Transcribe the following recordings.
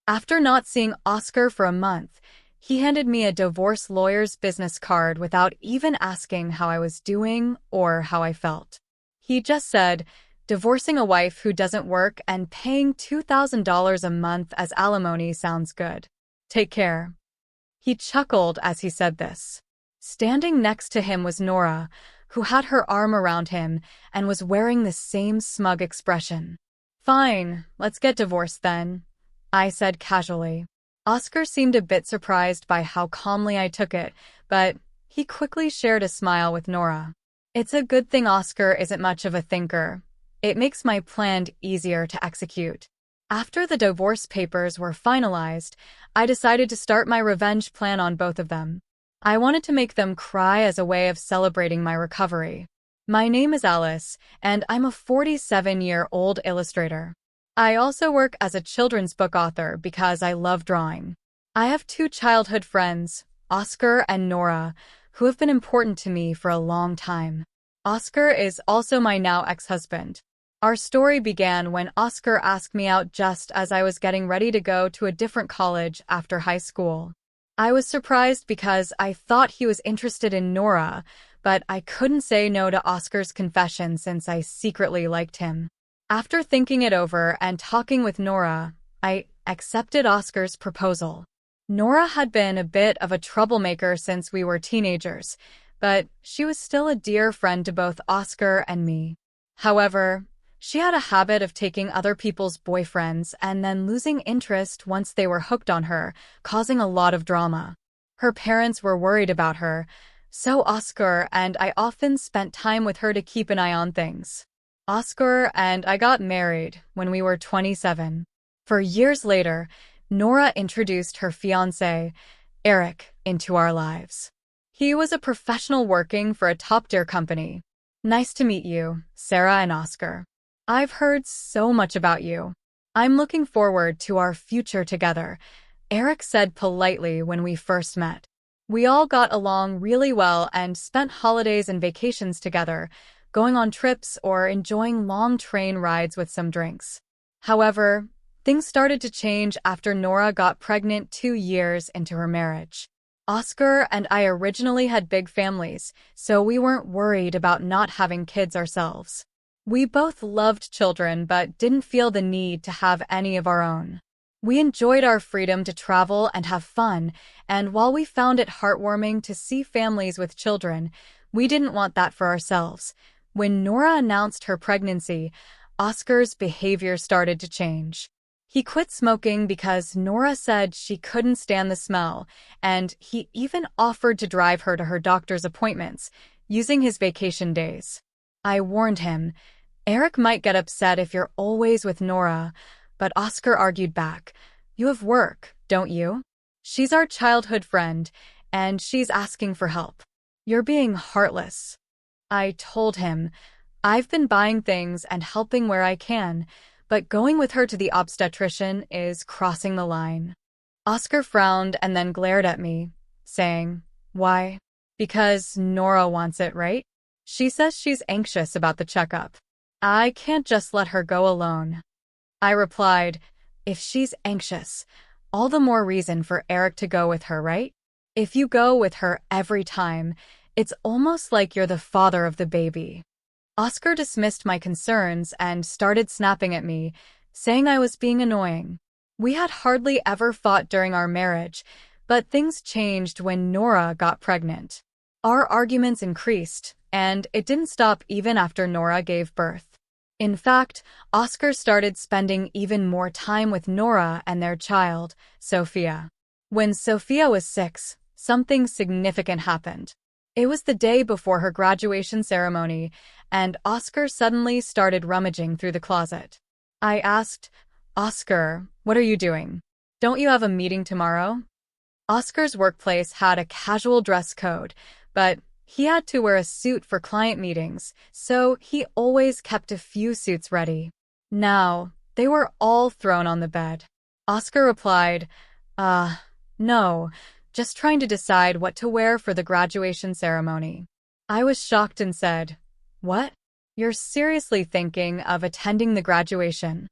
After not seeing Oscar for a month, he handed me a divorce lawyer's business card without even asking how I was doing or how I felt. He just said, "Divorcing a wife who doesn't work and paying $2,000 a month as alimony sounds good. Take care." He chuckled as he said this. Standing next to him was Nora, who had her arm around him and was wearing the same smug expression. "Fine, let's get divorced then," I said casually. Oscar seemed a bit surprised by how calmly I took it, but he quickly shared a smile with Nora. "It's a good thing Oscar isn't much of a thinker. It makes my plan easier to execute." After the divorce papers were finalized, I decided to start my revenge plan on both of them. I wanted to make them cry as a way of celebrating my recovery. My name is Alice, and I'm a 47-year-old illustrator. I also work as a children's book author because I love drawing. I have two childhood friends, Oscar and Nora, who have been important to me for a long time. Oscar is also my now ex-husband. Our story began when Oscar asked me out just as I was getting ready to go to a different college after high school. I was surprised because I thought he was interested in Nora, but I couldn't say no to Oscar's confession since I secretly liked him. After thinking it over and talking with Nora, I accepted Oscar's proposal. Nora had been a bit of a troublemaker since we were teenagers, but she was still a dear friend to both Oscar and me. However, she had a habit of taking other people's boyfriends and then losing interest once they were hooked on her, causing a lot of drama. Her parents were worried about her, so Oscar and I often spent time with her to keep an eye on things. Oscar and I got married when we were 27. For years later, Nora introduced her fiancé, Eric, into our lives. He was a professional working for a top-tier company. "Nice to meet you, Sarah and Oscar. I've heard so much about you. I'm looking forward to our future together," Eric said politely when we first met. We all got along really well and spent holidays and vacations together, going on trips or enjoying long train rides with some drinks. However, things started to change after Nora got pregnant 2 years into her marriage. Oscar and I originally had big families, so we weren't worried about not having kids ourselves. We both loved children but didn't feel the need to have any of our own. We enjoyed our freedom to travel and have fun, and while we found it heartwarming to see families with children, we didn't want that for ourselves. When Nora announced her pregnancy, Oscar's behavior started to change. He quit smoking because Nora said she couldn't stand the smell, and he even offered to drive her to her doctor's appointments, using his vacation days. I warned him, "Eric might get upset if you're always with Nora," but Oscar argued back, "You have work, don't you? She's our childhood friend, and she's asking for help. You're being heartless." I told him, "I've been buying things and helping where I can, but going with her to the obstetrician is crossing the line." Oscar frowned and then glared at me, saying, "Why?" "Because Nora wants it, right? She says she's anxious about the checkup. I can't just let her go alone." I replied, "If she's anxious, all the more reason for Eric to go with her, right? If you go with her every time, it's almost like you're the father of the baby." Oscar dismissed my concerns and started snapping at me, saying I was being annoying. We had hardly ever fought during our marriage, but things changed when Nora got pregnant. Our arguments increased, and it didn't stop even after Nora gave birth. In fact, Oscar started spending even more time with Nora and their child, Sophia. When Sophia was 6, something significant happened. It was the day before her graduation ceremony, and Oscar suddenly started rummaging through the closet. I asked, "Oscar, what are you doing? Don't you have a meeting tomorrow?" Oscar's workplace had a casual dress code, but he had to wear a suit for client meetings, so he always kept a few suits ready. Now, they were all thrown on the bed. Oscar replied, No, just trying to decide what to wear for the graduation ceremony." I was shocked and said, "What? You're seriously thinking of attending the graduation?"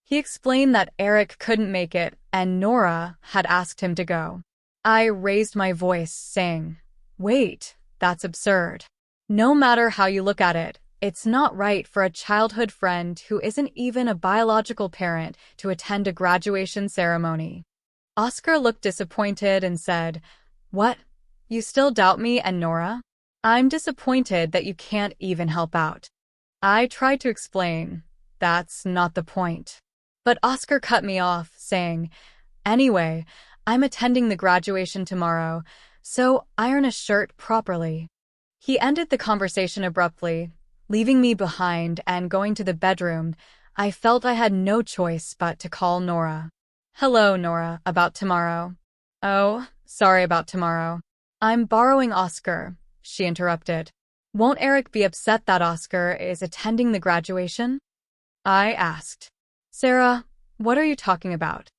He explained that Eric couldn't make it and Nora had asked him to go. I raised my voice, saying, "Wait, that's absurd. No matter how you look at it, it's not right for a childhood friend who isn't even a biological parent to attend a graduation ceremony." Oscar looked disappointed and said, "What? You still doubt me and Nora? I'm disappointed that you can't even help out." I tried to explain, "That's not the point." But Oscar cut me off, saying, "Anyway, I'm attending the graduation tomorrow, so iron a shirt properly." He ended the conversation abruptly, leaving me behind and going to the bedroom. I felt I had no choice but to call Nora. "Hello, Nora, about tomorrow." "Oh, sorry about tomorrow. I'm borrowing Oscar," she interrupted. "Won't Eric be upset that Oscar is attending the graduation?" I asked. "Sarah, what are you talking about?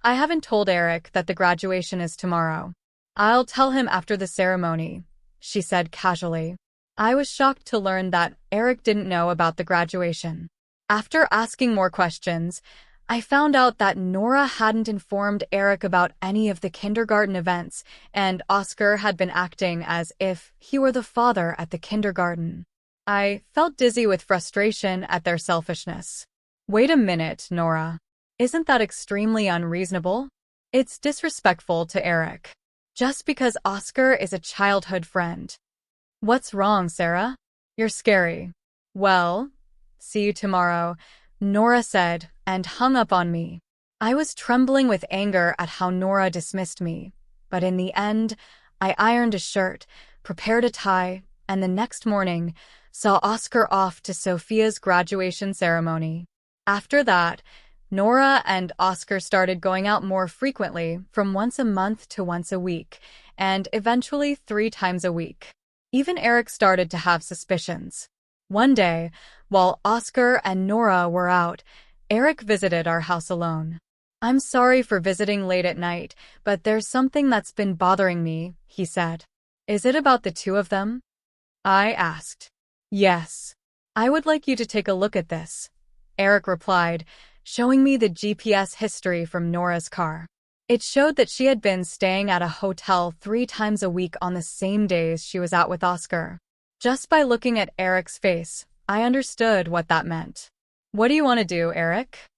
I haven't told Eric that the graduation is tomorrow. I'll tell him after the ceremony," she said casually. I was shocked to learn that Eric didn't know about the graduation. After asking more questions, I found out that Nora hadn't informed Eric about any of the kindergarten events, and Oscar had been acting as if he were the father at the kindergarten. I felt dizzy with frustration at their selfishness. "Wait a minute, Nora. Isn't that extremely unreasonable? It's disrespectful to Eric. Just because Oscar is a childhood friend." "What's wrong, Sarah? You're scary." "Well, see you tomorrow," Nora said, and hung up on me. I was trembling with anger at how Nora dismissed me, but in the end, I ironed a shirt, prepared a tie, and the next morning saw Oscar off to Sophia's graduation ceremony. After that, Nora and Oscar started going out more frequently, from once a month to once a week, and eventually 3 times a week. Even Eric started to have suspicions. One day, while Oscar and Nora were out, Eric visited our house alone. "I'm sorry for visiting late at night, but there's something that's been bothering me," he said. "Is it about the 2 of them?" I asked. "Yes. I would like you to take a look at this," Eric replied, showing me the GPS history from Nora's car. It showed that she had been staying at a hotel 3 times a week on the same days she was out with Oscar. Just by looking at Eric's face, I understood what that meant. "What do you want to do, Eric?"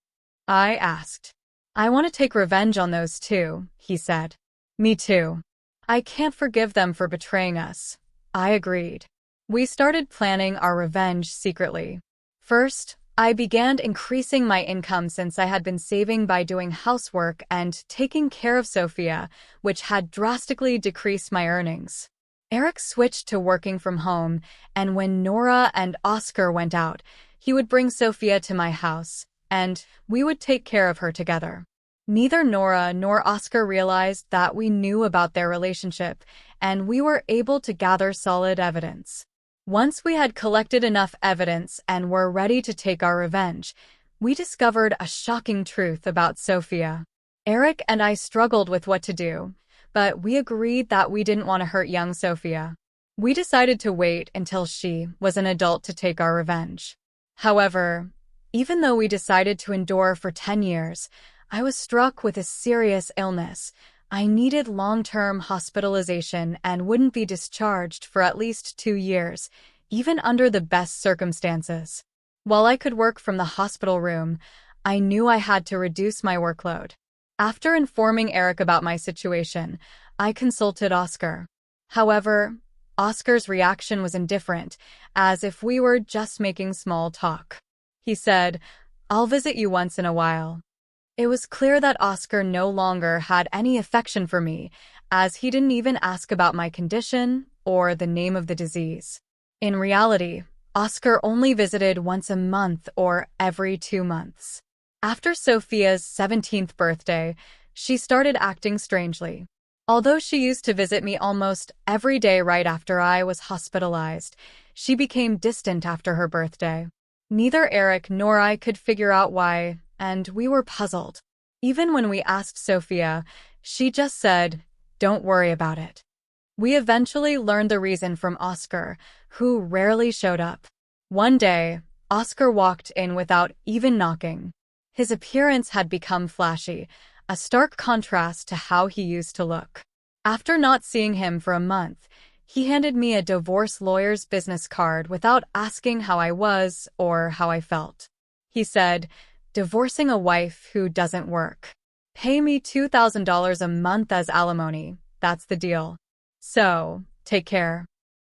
I asked. "I want to take revenge on those 2, he said. "Me too. I can't forgive them for betraying us," I agreed. We started planning our revenge secretly. First, I began increasing my income since I had been saving by doing housework and taking care of Sophia, which had drastically decreased my earnings. Eric switched to working from home, and when Nora and Oscar went out, he would bring Sophia to my house, and we would take care of her together. Neither Nora nor Oscar realized that we knew about their relationship, and we were able to gather solid evidence. Once we had collected enough evidence and were ready to take our revenge, we discovered a shocking truth about Sophia. Eric and I struggled with what to do, but we agreed that we didn't want to hurt young Sophia. We decided to wait until she was an adult to take our revenge. However, even though we decided to endure for 10 years, I was struck with a serious illness. I needed long-term hospitalization and wouldn't be discharged for at least 2 years, even under the best circumstances. While I could work from the hospital room, I knew I had to reduce my workload. After informing Eric about my situation, I consulted Oscar. However, Oscar's reaction was indifferent, as if we were just making small talk. He said, "I'll visit you once in a while." It was clear that Oscar no longer had any affection for me, as he didn't even ask about my condition or the name of the disease. In reality, Oscar only visited once a month or every 2 months. After Sophia's 17th birthday, she started acting strangely. Although she used to visit me almost every day right after I was hospitalized, she became distant after her birthday. Neither Eric nor I could figure out why, and we were puzzled. Even when we asked Sophia, she just said, "Don't worry about it." We eventually learned the reason from Oscar, who rarely showed up. One day, Oscar walked in without even knocking. His appearance had become flashy, a stark contrast to how he used to look. After not seeing him for a month, he handed me a divorce lawyer's business card without asking how I was or how I felt. He said, "Divorcing a wife who doesn't work. Pay me $2,000 a month as alimony. That's the deal. So, take care."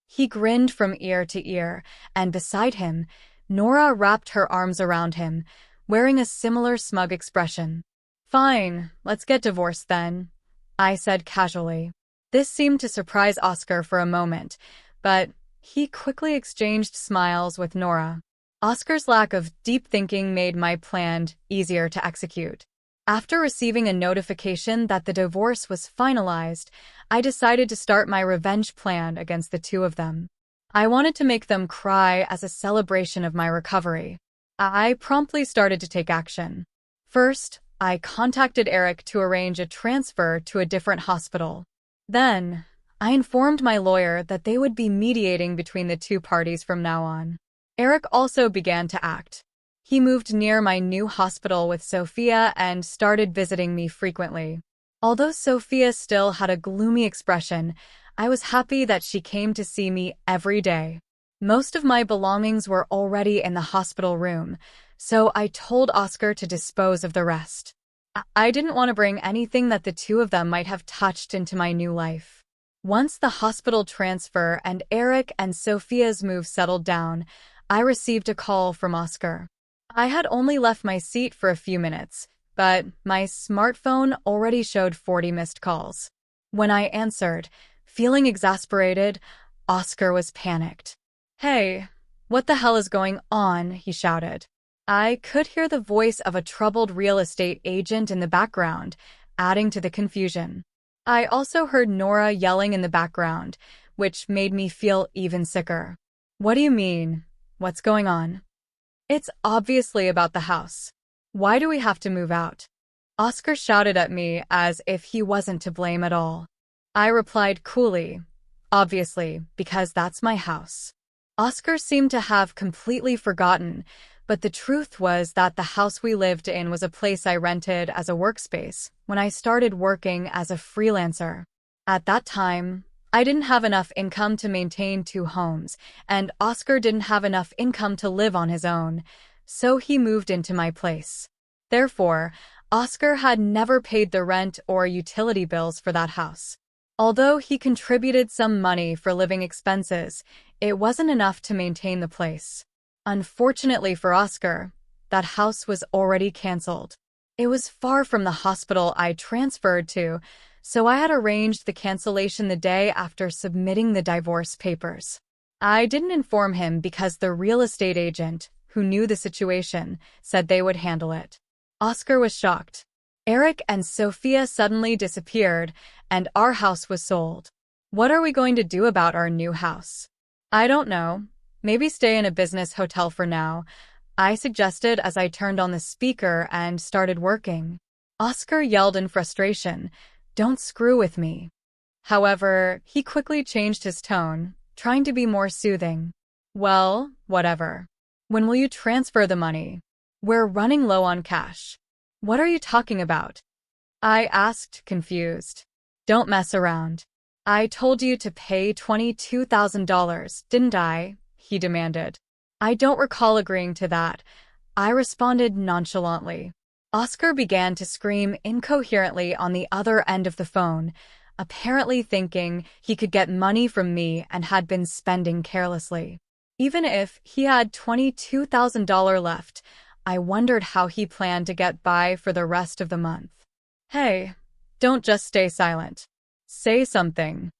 He grinned from ear to ear, and beside him, Nora wrapped her arms around him, wearing a similar smug expression. "Fine, let's get divorced then," I said casually. This seemed to surprise Oscar for a moment, but he quickly exchanged smiles with Nora. Oscar's lack of deep thinking made my plan easier to execute. After receiving a notification that the divorce was finalized, I decided to start my revenge plan against the two of them. I wanted to make them cry as a celebration of my recovery. I promptly started to take action. First, I contacted Eric to arrange a transfer to a different hospital. Then, I informed my lawyer that they would be mediating between the two parties from now on. Eric also began to act. He moved near my new hospital with Sophia and started visiting me frequently. Although Sophia still had a gloomy expression, I was happy that she came to see me every day. Most of my belongings were already in the hospital room, so I told Oscar to dispose of the rest. I didn't want to bring anything that the two of them might have touched into my new life. Once the hospital transfer and Eric and Sophia's move settled down, I received a call from Oscar. I had only left my seat for a few minutes, but my smartphone already showed 40 missed calls. When I answered, feeling exasperated, Oscar was panicked. "Hey, what the hell is going on?" he shouted. I could hear the voice of a troubled real estate agent in the background, adding to the confusion. I also heard Nora yelling in the background, which made me feel even sicker. "What do you mean? What's going on?" "It's obviously about the house. Why do we have to move out?" Oscar shouted at me as if he wasn't to blame at all. I replied coolly, "Obviously, because that's my house." Oscar seemed to have completely forgotten, but the truth was that the house we lived in was a place I rented as a workspace when I started working as a freelancer. At that time, I didn't have enough income to maintain two homes, and Oscar didn't have enough income to live on his own, so he moved into my place. Therefore, Oscar had never paid the rent or utility bills for that house. Although he contributed some money for living expenses, it wasn't enough to maintain the place. Unfortunately for Oscar, that house was already canceled. It was far from the hospital I transferred to, so I had arranged the cancellation the day after submitting the divorce papers. I didn't inform him because the real estate agent, who knew the situation, said they would handle it. Oscar was shocked. Eric and Sophia suddenly disappeared, and our house was sold. "What are we going to do about our new house?" "I don't know. Maybe stay in a business hotel for now," I suggested as I turned on the speaker and started working. Oscar yelled in frustration, "Don't screw with me." However, he quickly changed his tone, trying to be more soothing. "Well, whatever. When will you transfer the money? We're running low on cash." "What are you talking about?" I asked, confused. "Don't mess around. I told you to pay $22,000, didn't I?" he demanded. "I don't recall agreeing to that," I responded nonchalantly. Oscar began to scream incoherently on the other end of the phone, apparently thinking he could get money from me and had been spending carelessly. Even if he had $22,000 left, I wondered how he planned to get by for the rest of the month. "Hey, don't just stay silent. Say something."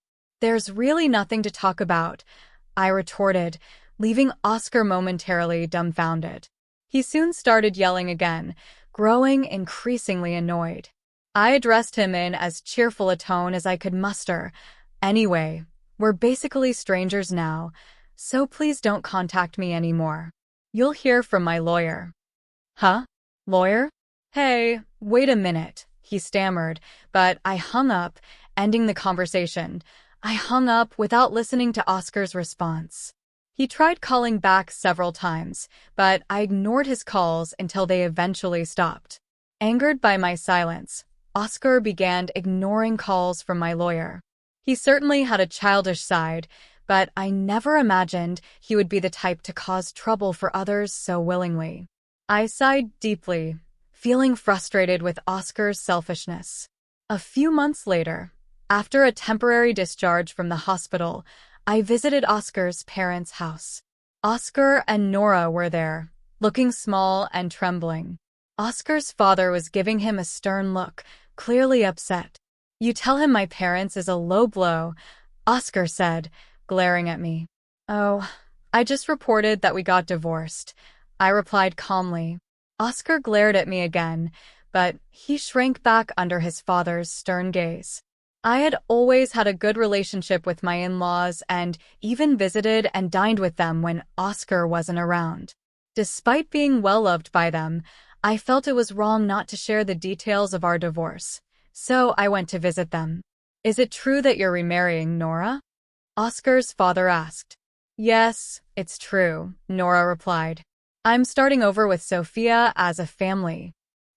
"There's really nothing to talk about," I retorted, leaving Oscar momentarily dumbfounded. He soon started yelling again, growing increasingly annoyed. I addressed him in as cheerful a tone as I could muster. "Anyway, we're basically strangers now, so please don't contact me anymore. You'll hear from my lawyer." "Huh? Lawyer?" "Hey, wait a minute," he stammered, but I hung up, ending the conversation. I hung up without listening to Oscar's response. He tried calling back several times, but I ignored his calls until they eventually stopped. Angered by my silence, Oscar began ignoring calls from my lawyer. He certainly had a childish side, but I never imagined he would be the type to cause trouble for others so willingly. I sighed deeply, feeling frustrated with Oscar's selfishness. A few months later, after a temporary discharge from the hospital, I visited Oscar's parents' house. Oscar and Nora were there, looking small and trembling. Oscar's father was giving him a stern look, clearly upset. "You tell him my parents is a low blow," Oscar said, glaring at me. "Oh, I just reported that we got divorced," I replied calmly. Oscar glared at me again, but he shrank back under his father's stern gaze. I had always had a good relationship with my in-laws and even visited and dined with them when Oscar wasn't around. Despite being well-loved by them, I felt it was wrong not to share the details of our divorce, so I went to visit them. "Is it true that you're remarrying Nora?" Oscar's father asked. "Yes, it's true," Nora replied. "I'm starting over with Sophia as a family."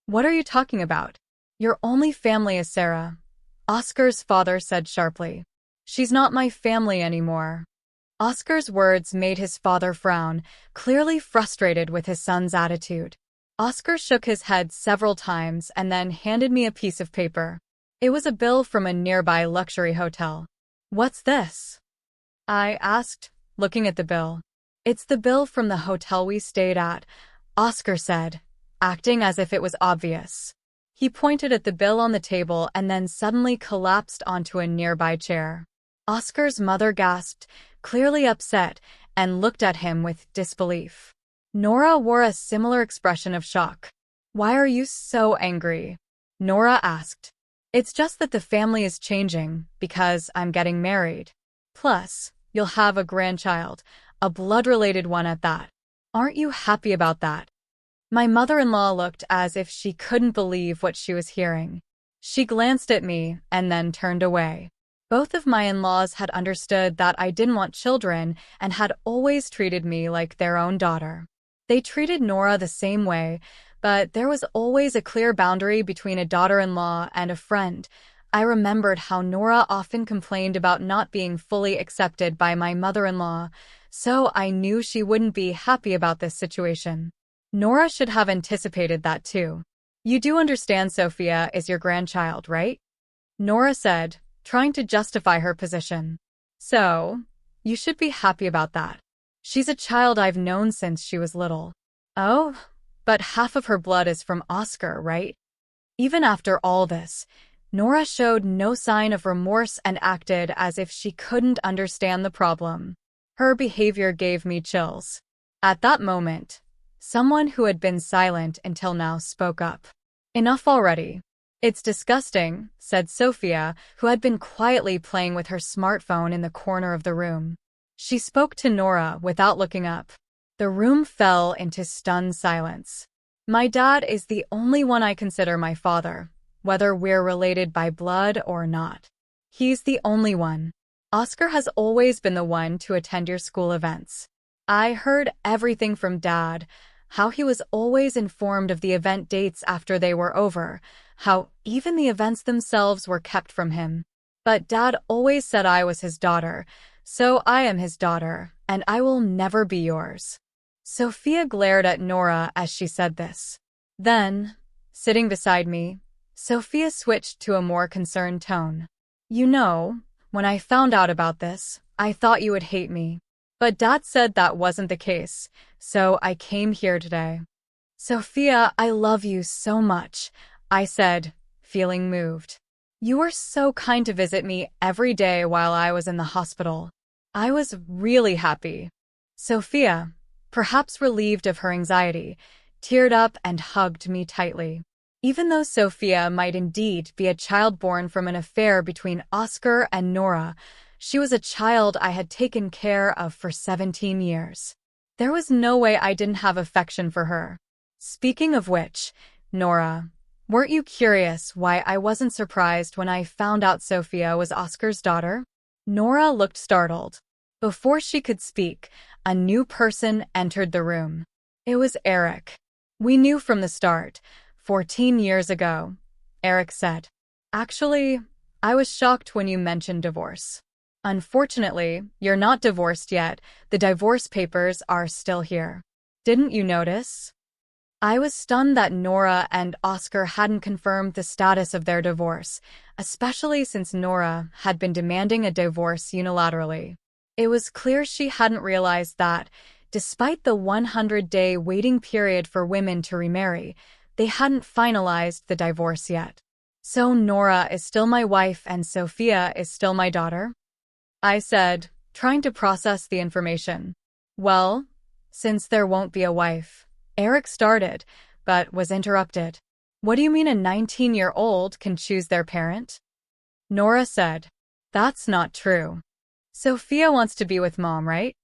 "What are you talking about? Your only family is Sarah," Oscar's father said sharply. "She's not my family anymore." Oscar's words made his father frown, clearly frustrated with his son's attitude. Oscar shook his head several times and then handed me a piece of paper. It was a bill from a nearby luxury hotel. "What's this?" I asked, looking at the bill. "It's the bill from the hotel we stayed at," Oscar said, acting as if it was obvious. He pointed at the bill on the table and then suddenly collapsed onto a nearby chair. Oscar's mother gasped, clearly upset, and looked at him with disbelief. Nora wore a similar expression of shock. "Why are you so angry?" Nora asked. "It's just that the family is changing because I'm getting married. Plus, you'll have a grandchild, a blood-related one at that. Aren't you happy about that?" My mother-in-law looked as if she couldn't believe what she was hearing. She glanced at me and then turned away. Both of my in-laws had understood that I didn't want children and had always treated me like their own daughter. They treated Nora the same way, but there was always a clear boundary between a daughter-in-law and a friend. I remembered how Nora often complained about not being fully accepted by my mother-in-law, so I knew she wouldn't be happy about this situation. Nora should have anticipated that too. "You do understand Sophia is your grandchild, right?" Nora said, trying to justify her position. "So, you should be happy about that. She's a child I've known since she was little." "Oh, but half of her blood is from Oscar, right?" Even after all this, Nora showed no sign of remorse and acted as if she couldn't understand the problem. Her behavior gave me chills. At that moment, someone who had been silent until now spoke up. "Enough already." "It's disgusting," said Sophia, who had been quietly playing with her smartphone in the corner of the room. She spoke to Nora without looking up. The room fell into stunned silence. "My dad is the only one I consider my father, whether we're related by blood or not. He's the only one. Oscar has always been the one to attend your school events. I heard everything from Dad, how he was always informed of the event dates after they were over, how even the events themselves were kept from him. But Dad always said I was his daughter, so I am his daughter, and I will never be yours." Sophia glared at Nora as she said this. Then, sitting beside me, Sophia switched to a more concerned tone. "You know, when I found out about this, I thought you would hate me. But Dad said that wasn't the case, so I came here today." "Sophia, I love you so much," I said, feeling moved. "You were so kind to visit me every day while I was in the hospital. I was really happy." Sophia, perhaps relieved of her anxiety, teared up and hugged me tightly. Even though Sophia might indeed be a child born from an affair between Oscar and Nora, she was a child I had taken care of for 17 years. There was no way I didn't have affection for her. "Speaking of which, Nora, weren't you curious why I wasn't surprised when I found out Sophia was Oscar's daughter?" Nora looked startled. Before she could speak, a new person entered the room. It was Eric. We knew from the start, 14 years ago. Eric said. Actually, I was shocked when you mentioned divorce. Unfortunately, you're not divorced yet. The divorce papers are still here. Didn't you notice? I was stunned that Nora and Oscar hadn't confirmed the status of their divorce, especially since Nora had been demanding a divorce unilaterally. It was clear she hadn't realized that, despite the 100-day waiting period for women to remarry, they hadn't finalized the divorce yet. So Nora is still my wife and Sophia is still my daughter? I said, trying to process the information. Well, since there won't be a wife. Eric started, but was interrupted. What do you mean a 19-year-old can choose their parent? Nora said, that's not true. Sophia wants to be with Mom, right?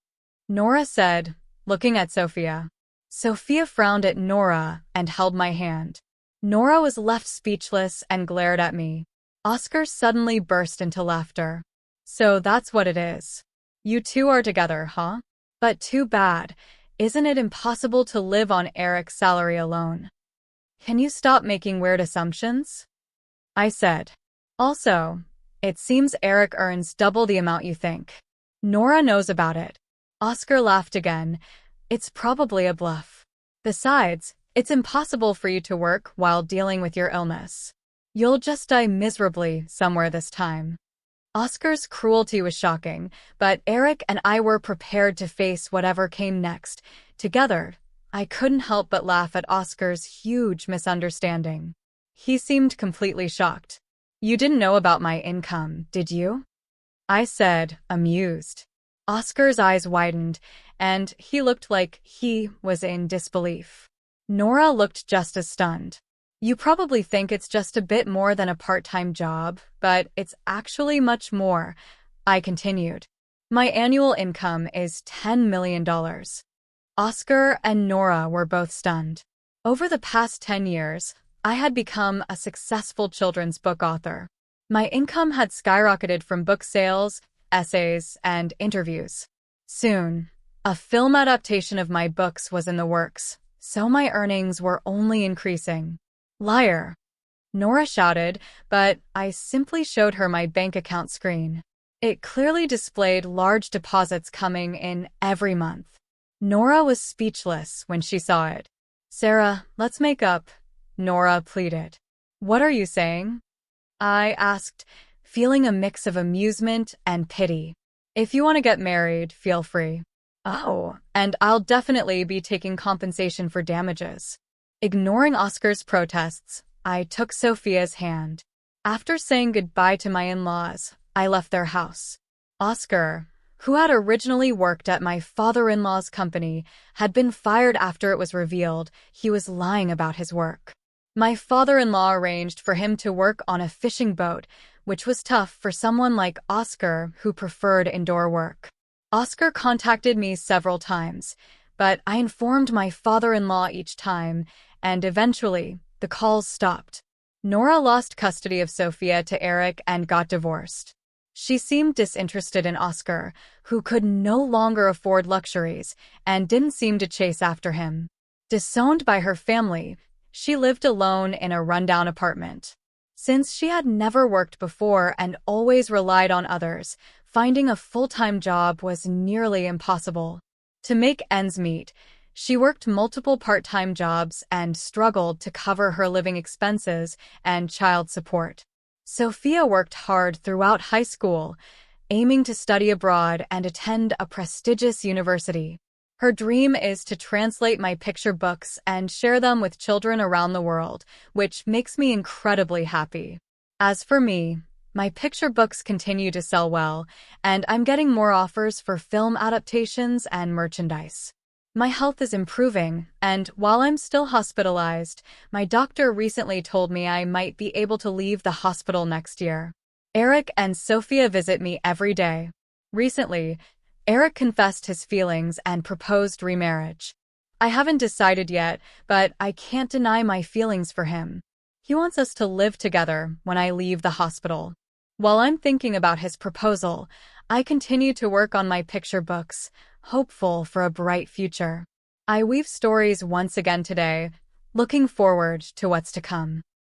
Nora said, looking at Sophia. Sophia frowned at Nora and held my hand. Nora was left speechless and glared at me. Oscar suddenly burst into laughter. So that's what it is. You two are together, huh? But too bad. Isn't it impossible to live on Eric's salary alone? Can you stop making weird assumptions? I said. Also, it seems Eric earns double the amount you think. Nora knows about it. Oscar laughed again. It's probably a bluff. Besides, it's impossible for you to work while dealing with your illness. You'll just die miserably somewhere this time. Oscar's cruelty was shocking, but Eric and I were prepared to face whatever came next. Together, I couldn't help but laugh at Oscar's huge misunderstanding. He seemed completely shocked. You didn't know about my income, did you? I said, amused. Oscar's eyes widened, and he looked like he was in disbelief. Nora looked just as stunned. You probably think it's just a bit more than a part-time job, but it's actually much more, I continued. My annual income is $10 million. Oscar and Nora were both stunned. Over the past 10 years, I had become a successful children's book author. My income had skyrocketed from book sales, essays, and interviews. Soon, a film adaptation of my books was in the works, so my earnings were only increasing. Liar! Nora shouted, but I simply showed her my bank account screen. It clearly displayed large deposits coming in every month. Nora was speechless when she saw it. Sarah, let's make up, Nora pleaded. What are you saying? I asked, feeling a mix of amusement and pity. If you want to get married, feel free. Oh, and I'll definitely be taking compensation for damages. Ignoring Oscar's protests, I took Sophia's hand. After saying goodbye to my in-laws, I left their house. Oscar, who had originally worked at my father-in-law's company, had been fired after it was revealed he was lying about his work. My father-in-law arranged for him to work on a fishing boat, which was tough for someone like Oscar who preferred indoor work. Oscar contacted me several times, but I informed my father-in-law each time, and eventually, the calls stopped. Nora lost custody of Sophia to Eric and got divorced. She seemed disinterested in Oscar, who could no longer afford luxuries and didn't seem to chase after him. Disowned by her family, she lived alone in a rundown apartment. Since she had never worked before and always relied on others, finding a full-time job was nearly impossible. To make ends meet, she worked multiple part-time jobs and struggled to cover her living expenses and child support. Sophia worked hard throughout high school, aiming to study abroad and attend a prestigious university. Her dream is to translate my picture books and share them with children around the world, which makes me incredibly happy. As for me, my picture books continue to sell well, and I'm getting more offers for film adaptations and merchandise. My health is improving, and while I'm still hospitalized, my doctor recently told me I might be able to leave the hospital next year. Eric and Sophia visit me every day. Recently, Eric confessed his feelings and proposed remarriage. I haven't decided yet, but I can't deny my feelings for him. He wants us to live together when I leave the hospital. While I'm thinking about his proposal, I continue to work on my picture books, hopeful for a bright future. I weave stories once again today, looking forward to what's to come.